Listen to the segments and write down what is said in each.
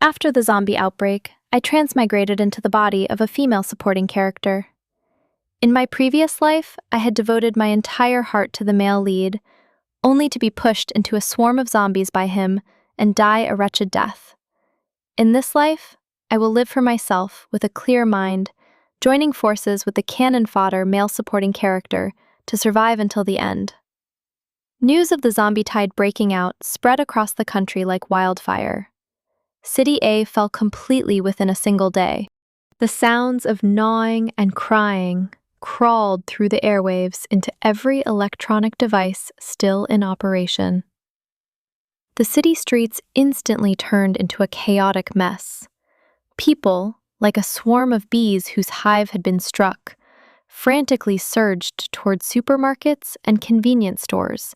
After the zombie outbreak, I transmigrated into the body of a female supporting character. In my previous life, I had devoted my entire heart to the male lead, only to be pushed into a swarm of zombies by him and die a wretched death. In this life, I will live for myself with a clear mind, joining forces with the cannon fodder male supporting character to survive until the end. News of the zombie tide breaking out spread across the country like wildfire. City A fell completely within a single day. The sounds of gnawing and crying crawled through the airwaves into every electronic device still in operation. The city streets instantly turned into a chaotic mess. People, like a swarm of bees whose hive had been struck, frantically surged toward supermarkets and convenience stores,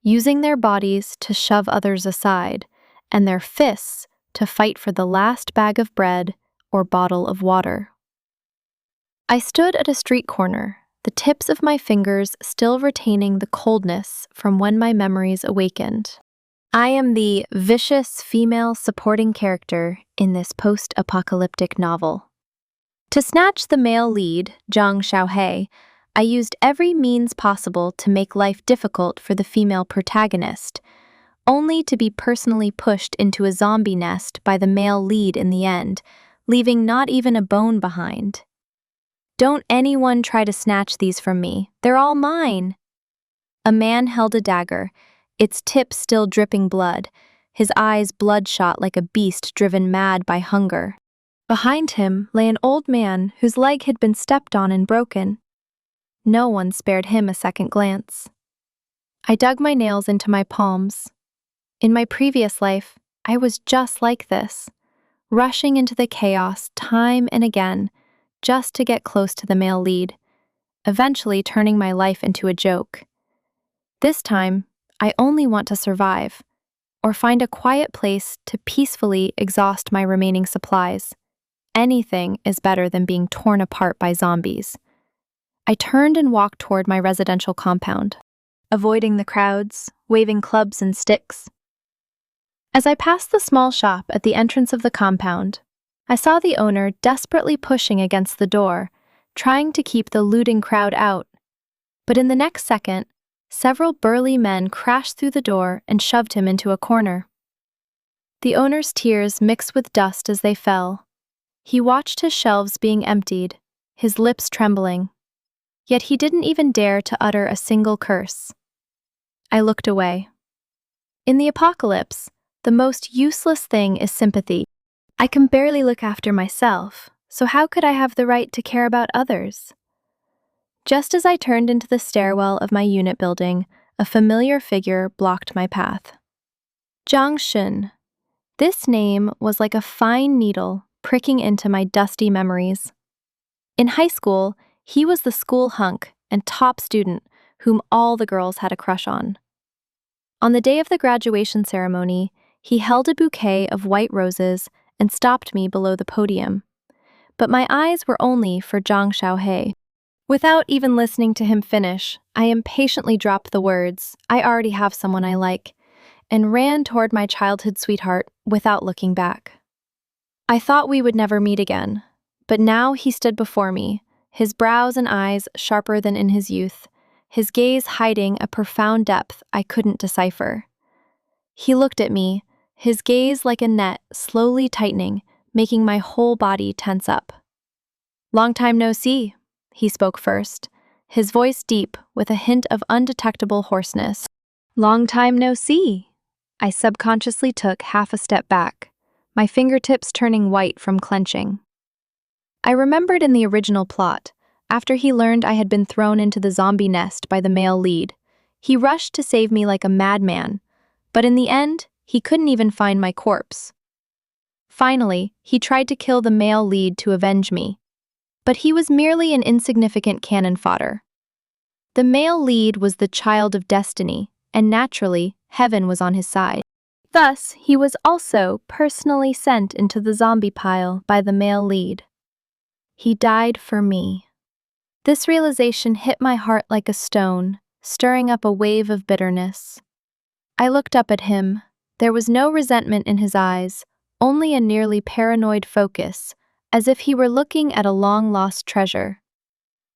using their bodies to shove others aside, and their fists to fight for the last bag of bread or bottle of water. I stood at a street corner, the tips of my fingers still retaining the coldness from when my memories awakened. I am the vicious female supporting character in this post-apocalyptic novel. To snatch the male lead, Jiang Xun, I used every means possible to make life difficult for the female protagonist, only to be personally pushed into a zombie nest by the male lead in the end, leaving not even a bone behind. Don't anyone try to snatch these from me. They're all mine. A man held a dagger, its tip still dripping blood, his eyes bloodshot like a beast driven mad by hunger. Behind him lay an old man whose leg had been stepped on and broken. No one spared him a second glance. I dug my nails into my palms. In my previous life, I was just like this, rushing into the chaos time and again, just to get close to the male lead, eventually turning my life into a joke. This time, I only want to survive, or find a quiet place to peacefully exhaust my remaining supplies. Anything is better than being torn apart by zombies. I turned and walked toward my residential compound, avoiding the crowds, waving clubs and sticks. As I passed the small shop at the entrance of the compound, I saw the owner desperately pushing against the door, trying to keep the looting crowd out. But in the next second, several burly men crashed through the door and shoved him into a corner. The owner's tears mixed with dust as they fell. He watched his shelves being emptied, his lips trembling. Yet he didn't even dare to utter a single curse. I looked away. In the apocalypse, the most useless thing is sympathy. I can barely look after myself, so how could I have the right to care about others? Just as I turned into the stairwell of my unit building, a familiar figure blocked my path. Jiang Xun. This name was like a fine needle pricking into my dusty memories. In high school, he was the school hunk and top student whom all the girls had a crush on. On the day of the graduation ceremony, he held a bouquet of white roses and stopped me below the podium. But my eyes were only for Jiang Xun. Without even listening to him finish, I impatiently dropped the words, "I already have someone I like," and ran toward my childhood sweetheart without looking back. I thought we would never meet again, but now he stood before me, his brows and eyes sharper than in his youth, his gaze hiding a profound depth I couldn't decipher. He looked at me, his gaze like a net slowly tightening, making my whole body tense up. "Long time no see," he spoke first, his voice deep with a hint of undetectable hoarseness. "Long time no see." I subconsciously took half a step back, my fingertips turning white from clenching. I remembered in the original plot, after he learned I had been thrown into the zombie nest by the male lead, he rushed to save me like a madman, but in the end, he couldn't even find my corpse. Finally, he tried to kill the male lead to avenge me, but he was merely an insignificant cannon fodder. The male lead was the child of destiny, and naturally, heaven was on his side. Thus, he was also personally sent into the zombie pile by the male lead. He died for me. This realization hit my heart like a stone, stirring up a wave of bitterness. I looked up at him. There was no resentment in his eyes, only a nearly paranoid focus, as if he were looking at a long-lost treasure.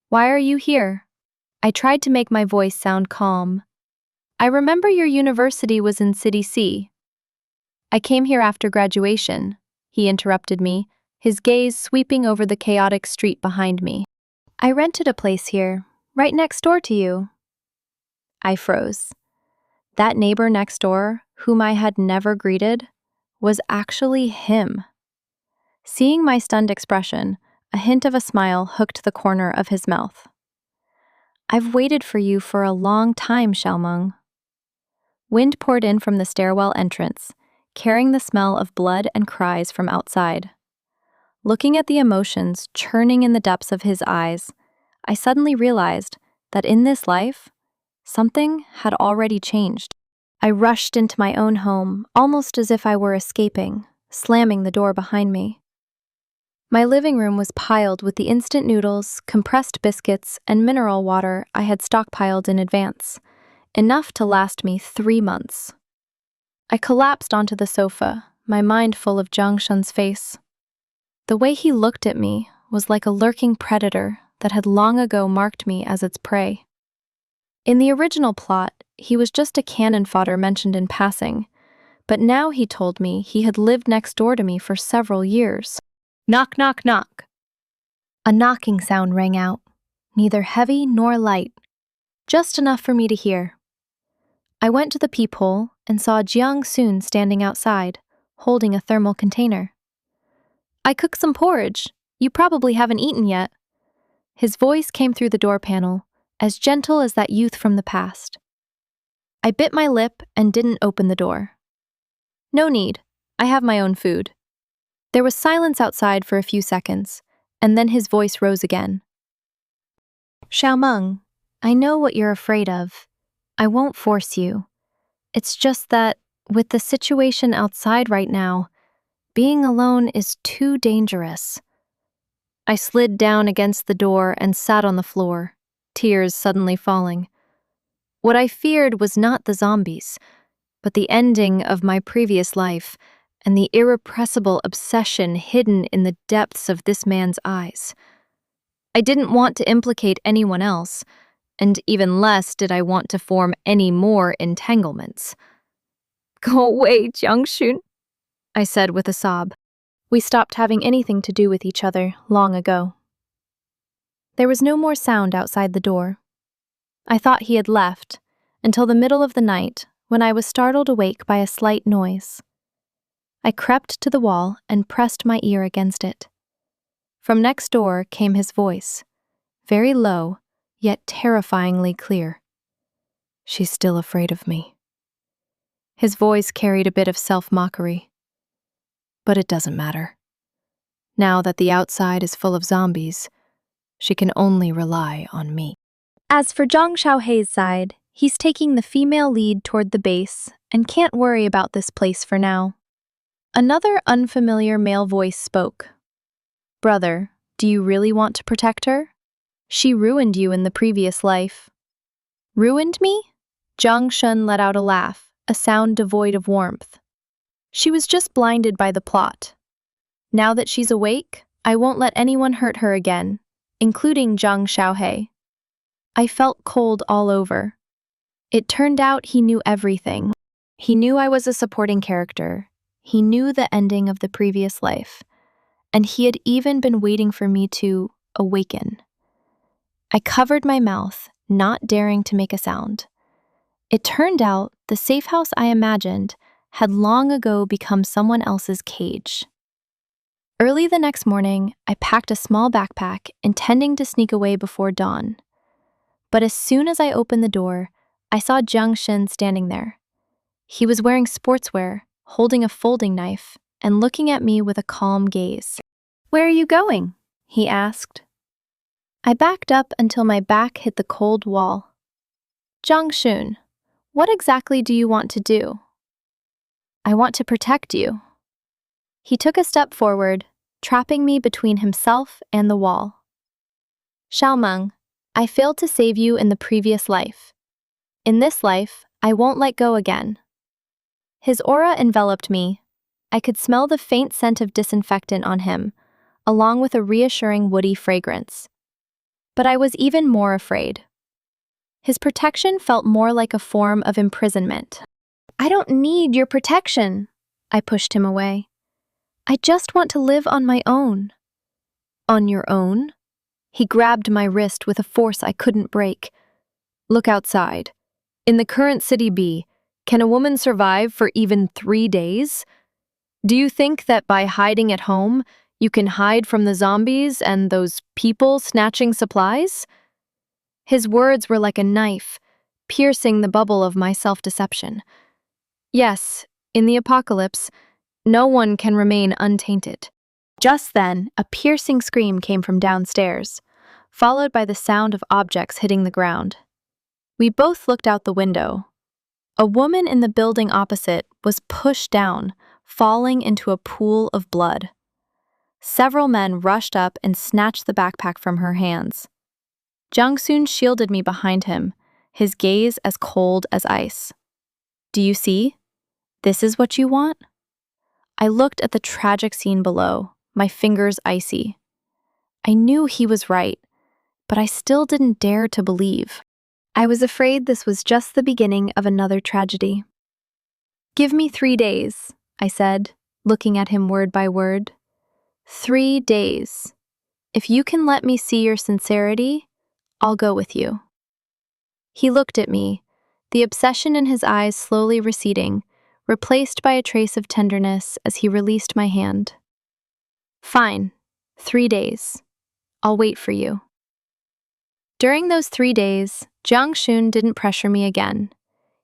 "Why are you here?" I tried to make my voice sound calm. "I remember your university was in City C." "I came here after graduation," he interrupted me, his gaze sweeping over the chaotic street behind me. "I rented a place here, right next door to you." I froze. That neighbor next door, whom I had never greeted, was actually him. Seeing my stunned expression, a hint of a smile hooked the corner of his mouth. "I've waited for you for a long time, Xiaomeng." Wind poured in from the stairwell entrance, carrying the smell of blood and cries from outside. Looking at the emotions churning in the depths of his eyes, I suddenly realized that in this life, something had already changed. I rushed into my own home, almost as if I were escaping, slamming the door behind me. My living room was piled with the instant noodles, compressed biscuits, and mineral water I had stockpiled in advance, enough to last me 3 months. I collapsed onto the sofa, my mind full of Jiang Xun's face. The way he looked at me was like a lurking predator that had long ago marked me as its prey. In the original plot, he was just a cannon fodder mentioned in passing, but now he told me he had lived next door to me for several years. Knock, knock, knock. A knocking sound rang out, neither heavy nor light, just enough for me to hear. I went to the peephole and saw Jiang Xun standing outside, holding a thermal container. "I cooked some porridge. You probably haven't eaten yet." His voice came through the door panel, as gentle as that youth from the past. I bit my lip and didn't open the door. "No need. I have my own food." There was silence outside for a few seconds, and then his voice rose again. "Xiaomeng, I know what you're afraid of. I won't force you. It's just that, with the situation outside right now, being alone is too dangerous." I slid down against the door and sat on the floor, tears suddenly falling. What I feared was not the zombies, but the ending of my previous life and the irrepressible obsession hidden in the depths of this man's eyes. I didn't want to implicate anyone else, and even less did I want to form any more entanglements. "Go away, Jiang Xun," I said with a sob. We stopped having anything to do with each other long ago. There was no more sound outside the door. I thought he had left, until the middle of the night, when I was startled awake by a slight noise. I crept to the wall and pressed my ear against it. From next door came his voice, very low, yet terrifyingly clear. "She's still afraid of me." His voice carried a bit of self-mockery. But it doesn't matter. Now that the outside is full of zombies, she can only rely on me. As for Zhang Xiaohei's side, he's taking the female lead toward the base and can't worry about this place for now. Another unfamiliar male voice spoke. "Brother, do you really want to protect her? She ruined you in the previous life." "Ruined me?" Jiang Xun let out a laugh, a sound devoid of warmth. "She was just blinded by the plot. Now that she's awake, I won't let anyone hurt her again, including Zhang Xiaohei." I felt cold all over. It turned out he knew everything. He knew I was a supporting character. He knew the ending of the previous life. And he had even been waiting for me to awaken. I covered my mouth, not daring to make a sound. It turned out the safe house I imagined had long ago become someone else's cage. Early the next morning, I packed a small backpack, intending to sneak away before dawn. But as soon as I opened the door, I saw Jiang Xun standing there. He was wearing sportswear, holding a folding knife, and looking at me with a calm gaze. "Where are you going?" he asked. I backed up until my back hit the cold wall. "Jiang Xun, what exactly do you want to do?" "I want to protect you." He took a step forward, trapping me between himself and the wall. "Xiaomeng, I failed to save you in the previous life. In this life, I won't let go again." His aura enveloped me, I could smell the faint scent of disinfectant on him, along with a reassuring woody fragrance. But I was even more afraid. His protection felt more like a form of imprisonment. "I don't need your protection," I pushed him away. "I just want to live on my own." "On your own?" He grabbed my wrist with a force I couldn't break. "Look outside. In the current city B, can a woman survive for even 3 days? Do you think that by hiding at home, you can hide from the zombies and those people snatching supplies?" His words were like a knife, piercing the bubble of my self-deception. Yes, in the apocalypse, no one can remain untainted. Just then, a piercing scream came from downstairs, followed by the sound of objects hitting the ground. We both looked out the window. A woman in the building opposite was pushed down, falling into a pool of blood. Several men rushed up and snatched the backpack from her hands. Jiang Xun shielded me behind him, his gaze as cold as ice. "Do you see? This is what you want?" I looked at the tragic scene below, my fingers icy. I knew he was right, but I still didn't dare to believe. I was afraid this was just the beginning of another tragedy. "Give me 3 days," I said, looking at him word by word. 3 days. If you can let me see your sincerity, I'll go with you." He looked at me, the obsession in his eyes slowly receding, replaced by a trace of tenderness as he released my hand. "Fine, 3 days. I'll wait for you." During those 3 days, Jiang Xun didn't pressure me again.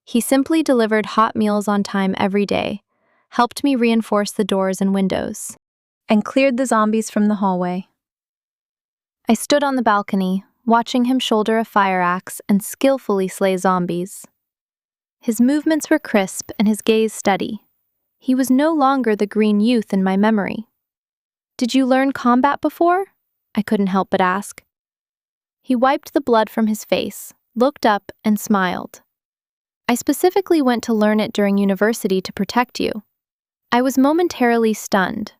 He simply delivered hot meals on time every day, helped me reinforce the doors and windows, and cleared the zombies from the hallway. I stood on the balcony, watching him shoulder a fire axe and skillfully slay zombies. His movements were crisp and his gaze steady. He was no longer the green youth in my memory. "Did you learn combat before?" I couldn't help but ask. He wiped the blood from his face, looked up, and smiled. "I specifically went to learn it during university to protect you." I was momentarily stunned.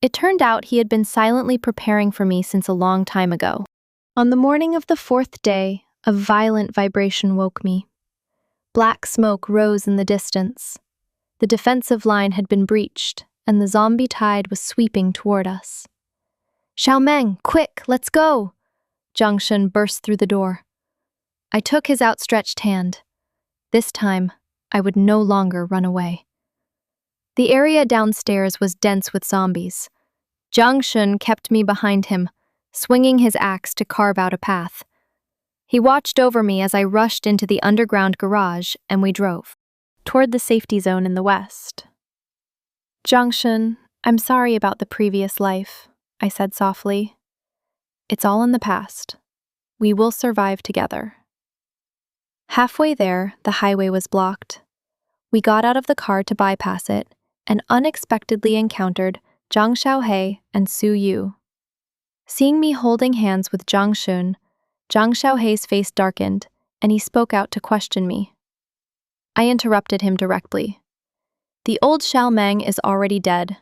It turned out he had been silently preparing for me since a long time ago. On the morning of the 4th day, a violent vibration woke me. Black smoke rose in the distance. The defensive line had been breached, and the zombie tide was sweeping toward us. "Xiaomeng, quick, let's go!" Jiang Xun burst through the door. I took his outstretched hand. This time, I would no longer run away. The area downstairs was dense with zombies. Jiang Xun kept me behind him, swinging his axe to carve out a path. He watched over me as I rushed into the underground garage, and we drove toward the safety zone in the west. "Jiang Xun, I'm sorry about the previous life," I said softly. "It's all in the past. We will survive together." Halfway there, the highway was blocked. We got out of the car to bypass it and unexpectedly encountered Zhang Xiaohe and Su Yu. Seeing me holding hands with Jiang Xun, Zhang Xiaohe's face darkened, and he spoke out to question me. I interrupted him directly. "The old Xiaomeng is already dead.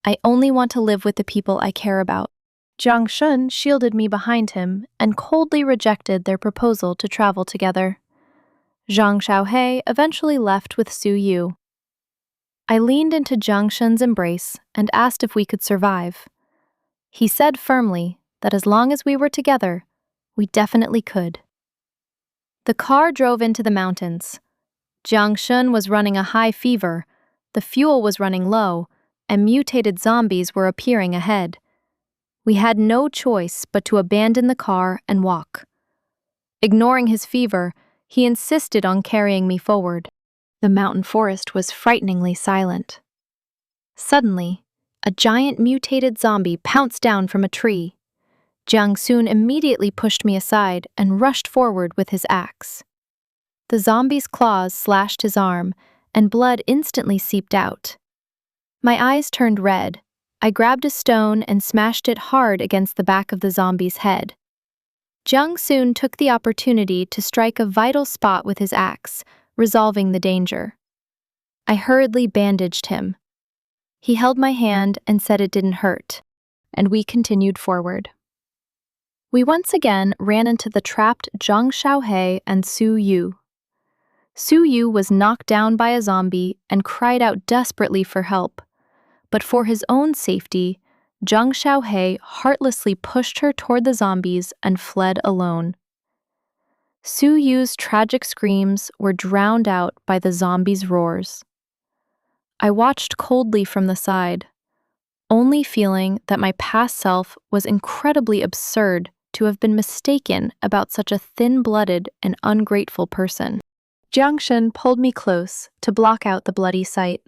I only want to live with the people I care about." Jiang Xun shielded me behind him and coldly rejected their proposal to travel together. Zhang Xiaohe eventually left with Su Yu. I leaned into Jiang Xun's embrace and asked if we could survive. He said firmly that as long as we were together, we definitely could. The car drove into the mountains. Jiang Xun was running a high fever, the fuel was running low, and mutated zombies were appearing ahead. We had no choice but to abandon the car and walk. Ignoring his fever, he insisted on carrying me forward. The mountain forest was frighteningly silent. Suddenly, a giant mutated zombie pounced down from a tree. Jiang Xun immediately pushed me aside and rushed forward with his axe. The zombie's claws slashed his arm, and blood instantly seeped out. My eyes turned red. I grabbed a stone and smashed it hard against the back of the zombie's head. Jiang Xun took the opportunity to strike a vital spot with his axe, resolving the danger. I hurriedly bandaged him. He held my hand and said it didn't hurt, and we continued forward. We once again ran into the trapped Jiang Xun and Su Yu. Su Yu was knocked down by a zombie and cried out desperately for help, but for his own safety, Jiang Xun heartlessly pushed her toward the zombies and fled alone. Su Yu's tragic screams were drowned out by the zombies' roars. I watched coldly from the side, only feeling that my past self was incredibly absurd to have been mistaken about such a thin-blooded and ungrateful person. Jiang Xun pulled me close to block out the bloody sight.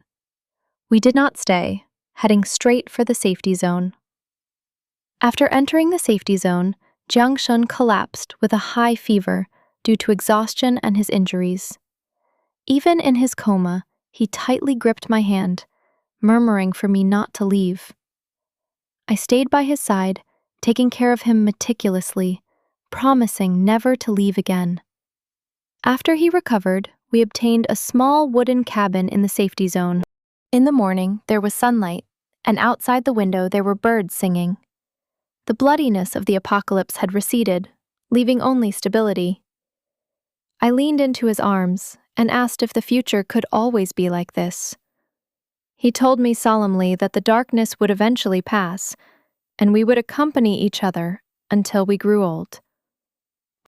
We did not stay, heading straight for the safety zone. After entering the safety zone, Jiang Xun collapsed with a high fever due to exhaustion and his injuries. Even in his coma, he tightly gripped my hand, murmuring for me not to leave. I stayed by his side, taking care of him meticulously, promising never to leave again. After he recovered, we obtained a small wooden cabin in the safety zone. In the morning, there was sunlight, and outside the window there were birds singing. The bloodiness of the apocalypse had receded, leaving only stability. I leaned into his arms and asked if the future could always be like this. He told me solemnly that the darkness would eventually pass, and we would accompany each other until we grew old.